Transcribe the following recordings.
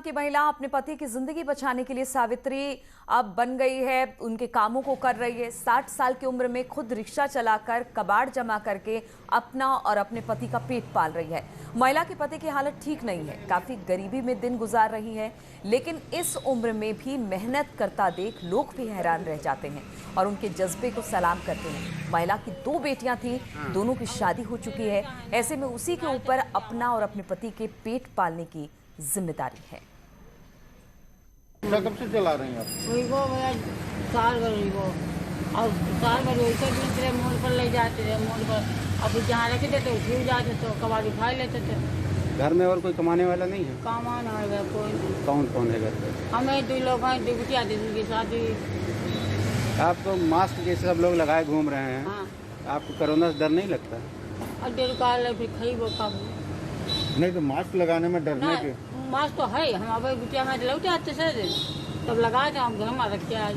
नाम की महिला अपने पति की जिंदगी बचाने के लिए सावित्री अब बन गई है। उनके कामों को कर रही है। 60 साल की उम्र में खुद रिक्शा चलाकर कबाड़ जमा करके अपना और अपने पति का पेट पाल रही है। महिला के पति की हालत ठीक नहीं है, काफी गरीबी में दिन गुजार रही है, लेकिन इस उम्र में भी मेहनत करता देख लोग भी हैरान रह जाते हैं और उनके जज्बे को सलाम करते हैं। महिला की 2 बेटियां थीं, दोनों की शादी हो चुकी है। ऐसे में उसी के ऊपर अपना और अपने पति के पेट पालने की जिम्मेदारी है। कब से चला रही हैं आप? साल भर और साल भर वैसे दूसरे मोड़ पर ले जाते थे, मोड़ पर अब जहाँ रखे थे तो फिर जाते तो कबाड़ी खा लेते थे। घर में और कोई कमाने वाला नहीं है? कमाना है कोई नहीं। कौन कौन है घर पे? हमें 2 लोग हैं, 2 बिटिया दी उनकी शादी। आप तो मास्क जैसे सब लोग लगाए घूम रहे हैं। हाँ। आपको कोरोना से डर नहीं लगता? और 1.5 साल फिर खाई वो कब नहीं तो मास्क लगाने में डरने के मास्क तो है। हम अब बिटिया में लौटे आते से तब लगाए थे, हम घर में रख के आए।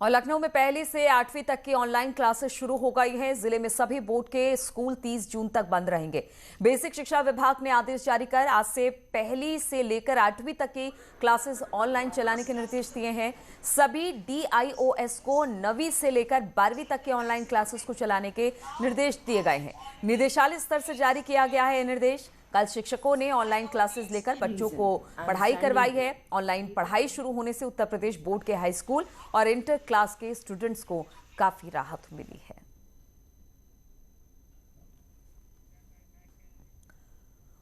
और लखनऊ में पहली से 8वीं तक की ऑनलाइन क्लासेस शुरू हो गई हैं। जिले में सभी बोर्ड के स्कूल 30 जून तक बंद रहेंगे। बेसिक शिक्षा विभाग ने आदेश जारी कर आज से पहली से लेकर 8वीं तक की क्लासेस ऑनलाइन चलाने के निर्देश दिए हैं। सभी DIOS को 9वीं से लेकर 12वीं तक की ऑनलाइन क्लासेस को चलाने के निर्देश दिए गए हैं। निदेशालय स्तर से जारी किया गया है निर्देश। कल शिक्षकों ने ऑनलाइन क्लासेस लेकर बच्चों को पढ़ाई करवाई है। ऑनलाइन पढ़ाई शुरू होने से उत्तर प्रदेश बोर्ड के हाई स्कूल और इंटर क्लास के स्टूडेंट्स को काफी राहत मिली है।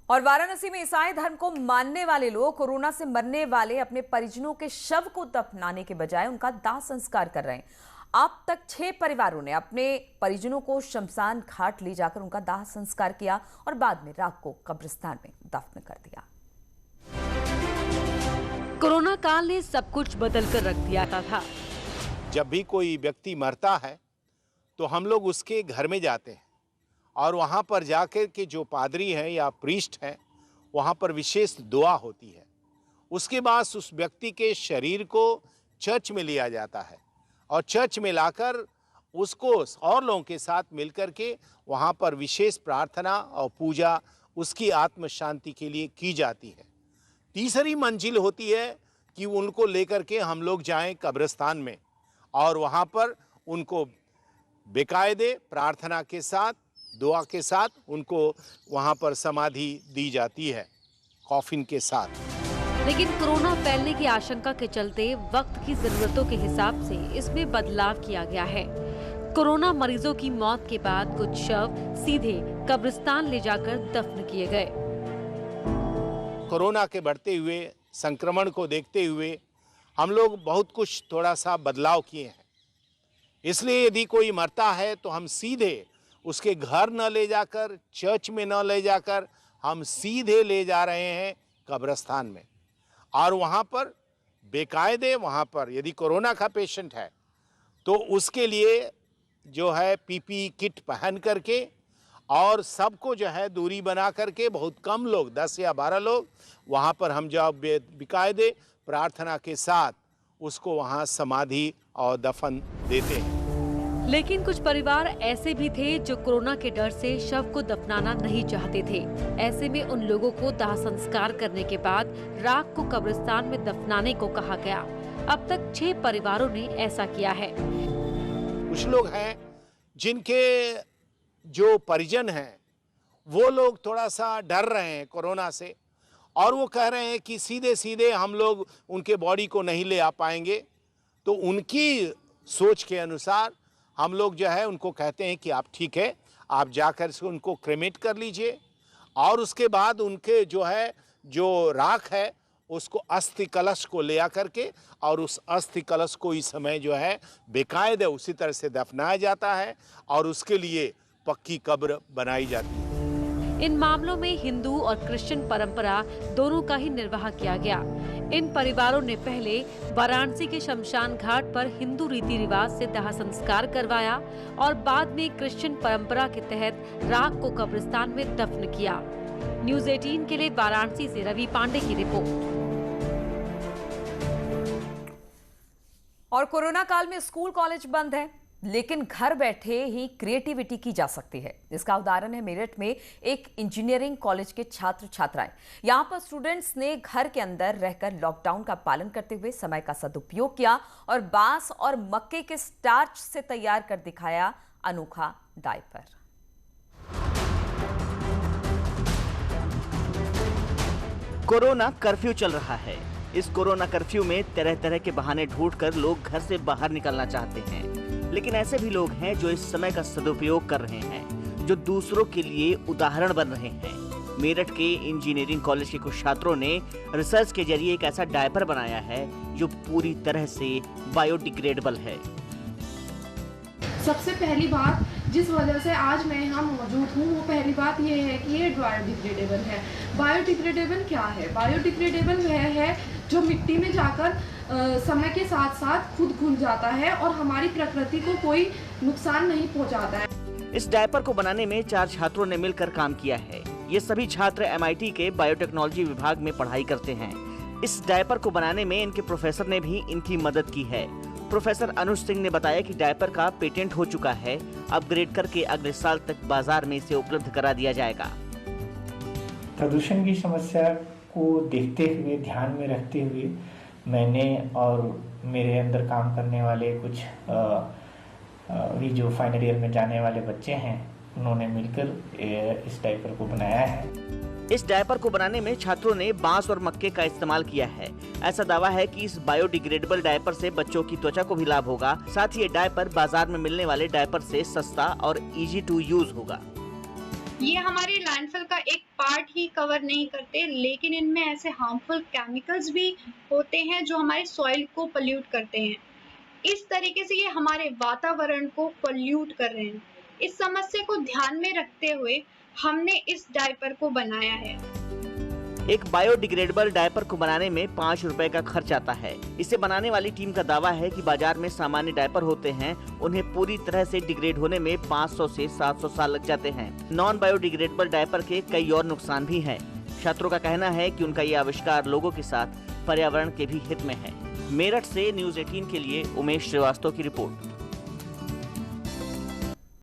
और वाराणसी में ईसाई धर्म को मानने वाले लोग कोरोना से मरने वाले अपने परिजनों के शव को दफनाने के बजाय उनका दाह संस्कार कर रहे हैं। अब तक 6 परिवारों ने अपने परिजनों को शमशान घाट ले जाकर उनका दाह संस्कार किया और बाद में राख को कब्रिस्तान में दफन कर दिया। कोरोना काल ने सब कुछ बदल कर रख दिया था। जब भी कोई व्यक्ति मरता है तो हम लोग उसके घर में जाते हैं और वहाँ पर जाकर के जो पादरी हैं या प्रीस्ट हैं वहाँ पर विशेष दुआ होती है। उसके बाद उस व्यक्ति के शरीर को चर्च में लिया जाता है और चर्च में लाकर उसको और लोगों के साथ मिलकर के वहाँ पर विशेष प्रार्थना और पूजा उसकी आत्म शांति के लिए की जाती है। तीसरी मंजिल होती है कि उनको लेकर के हम लोग जाएं कब्रिस्तान में और वहाँ पर उनको बेकायदे प्रार्थना के साथ दुआ के साथ उनको वहाँ पर समाधि दी जाती है कॉफिन के साथ। लेकिन कोरोना फैलने की आशंका के चलते वक्त की जरूरतों के हिसाब से इसमें बदलाव किया गया है। कोरोना मरीजों की मौत के बाद कुछ शव सीधे कब्रिस्तान ले जाकर दफन किए गए। कोरोना के बढ़ते हुए संक्रमण को देखते हुए हम लोग बहुत कुछ थोड़ा सा बदलाव किए हैं। इसलिए यदि कोई मरता है तो हम सीधे उसके घर न ले जाकर चर्च में न ले जाकर हम सीधे ले जा रहे हैं कब्रिस्तान में और वहाँ पर बेकायदे वहाँ पर यदि कोरोना का पेशेंट है तो उसके लिए जो है PPE किट पहन करके और सबको जो है दूरी बना करके बहुत कम लोग 10 या 12 लोग वहाँ पर हम जब बेकायदे प्रार्थना के साथ उसको वहाँ समाधि और दफन देते हैं। लेकिन कुछ परिवार ऐसे भी थे जो कोरोना के डर से शव को दफनाना नहीं चाहते थे। ऐसे में उन लोगों को दाह संस्कार करने के बाद राख को कब्रिस्तान में दफनाने को कहा गया। अब तक 6 परिवारों ने ऐसा किया है। कुछ लोग हैं जिनके जो परिजन हैं वो लोग थोड़ा सा डर रहे हैं कोरोना से और वो कह रहे हैं कि सीधे सीधे हम लोग उनके बॉडी को नहीं ले आ पाएंगे। तो उनकी सोच के अनुसार हम लोग जो है उनको कहते हैं कि आप ठीक है, आप जाकर उनको क्रेमेट कर लीजिए और उसके बाद उनके जो है जो राख है उसको अस्थि कलश को ले आकर के और उस अस्थि कलश को इस समय जो है बेकायदे उसी तरह से दफनाया जाता है और उसके लिए पक्की कब्र बनाई जाती है। इन मामलों में हिंदू और क्रिश्चियन परंपरा दोनों का ही निर्वाह किया गया। इन परिवारों ने पहले वाराणसी के शमशान घाट पर हिंदू रीति रिवाज से दाह संस्कार करवाया और बाद में क्रिश्चियन परंपरा के तहत राख को कब्रिस्तान में दफन किया। न्यूज़ 18 के लिए वाराणसी से रवि पांडे की रिपोर्ट। और कोरोना काल में स्कूल कॉलेज बंद है। लेकिन घर बैठे ही क्रिएटिविटी की जा सकती है। इसका उदाहरण है मेरठ में एक इंजीनियरिंग कॉलेज के छात्र छात्राएं। यहां पर स्टूडेंट्स ने घर के अंदर रहकर लॉकडाउन का पालन करते हुए समय का सदुपयोग किया और बांस और मक्के के स्टार्च से तैयार कर दिखाया अनोखा डायपर। कोरोना कर्फ्यू चल रहा है। इस कोरोना कर्फ्यू में तरह तरह के बहाने ढूंढकर लोग घर से बाहर निकलना चाहते हैं, लेकिन ऐसे भी लोग हैं जो इस समय का सदुपयोग कर रहे हैं, जो दूसरों के लिए उदाहरण बन रहे हैं। मेरठ के इंजीनियरिंग कॉलेज के कुछ छात्रों ने रिसर्च के जरिए एक ऐसा डायपर बनाया है जो पूरी तरह से बायोडिग्रेडेबल है। सबसे पहली बात जिस वजह से आज मैं यहाँ मौजूद हूँ वो पहली बात ये है कि ये बायोडिग्रेडेबल है। बायोडिग्रेडेबल क्या है? बायोडिग्रेडेबल वह है जो मिट्टी में जाकर समय के साथ साथ खुद घुल जाता है और हमारी प्रकृति को कोई नुकसान नहीं पहुँचाता है। इस डायपर को बनाने में 4 छात्रों ने मिलकर काम किया है। ये सभी छात्र MIT के बायोटेक्नोलॉजी विभाग में पढ़ाई करते हैं। इस डायपर को बनाने में इनके प्रोफेसर ने भी इनकी मदद की है। प्रोफेसर अनुज सिंह ने बताया कि डायपर का पेटेंट हो चुका है, अपग्रेड करके अगले साल तक बाजार में इसे उपलब्ध करा दिया जाएगा। प्रदूषण की समस्या को देखते हुए, ध्यान में रखते हुए मैंने और मेरे अंदर काम करने वाले कुछ अभी जो फाइनल ईयर में जाने वाले बच्चे हैं, उन्होंने मिलकर इस डायपर को बनाया है। इस डायपर को बनाने में छात्रों ने बांस और मक्के का इस्तेमाल किया है। ऐसा दावा है कि इस बायोडिग्रेडेबल डायपर से बच्चों की त्वचा को भी लाभ होगा। साथ ही ये डायपर बाजार में मिलने वाले डायपर से सस्ता और इजी टू यूज होगा। ये हमारे लैंडफिल का एक पार्ट ही कवर नहीं करते, लेकिन इनमें ऐसे हार्मफुल केमिकल्स भी होते हैं जो हमारे सॉइल को पोल्यूट करते हैं। इस तरीके से ये हमारे वातावरण को पोल्यूट कर रहे हैं। इस समस्या को ध्यान में रखते हुए हमने इस डायपर को बनाया है। एक बायोडिग्रेडेबल डायपर को बनाने में 5 रुपए का खर्च आता है। इसे बनाने वाली टीम का दावा है कि बाजार में सामान्य डायपर होते हैं, उन्हें पूरी तरह से डिग्रेड होने में 500 से 700 साल लग जाते हैं। नॉन बायोडिग्रेडेबल डायपर के कई और नुकसान भी हैं। छात्रों का कहना है कि उनका ये आविष्कार लोगों के साथ पर्यावरण के भी हित में है। मेरठ से न्यूज़ 18 के लिए उमेश श्रीवास्तव की रिपोर्ट।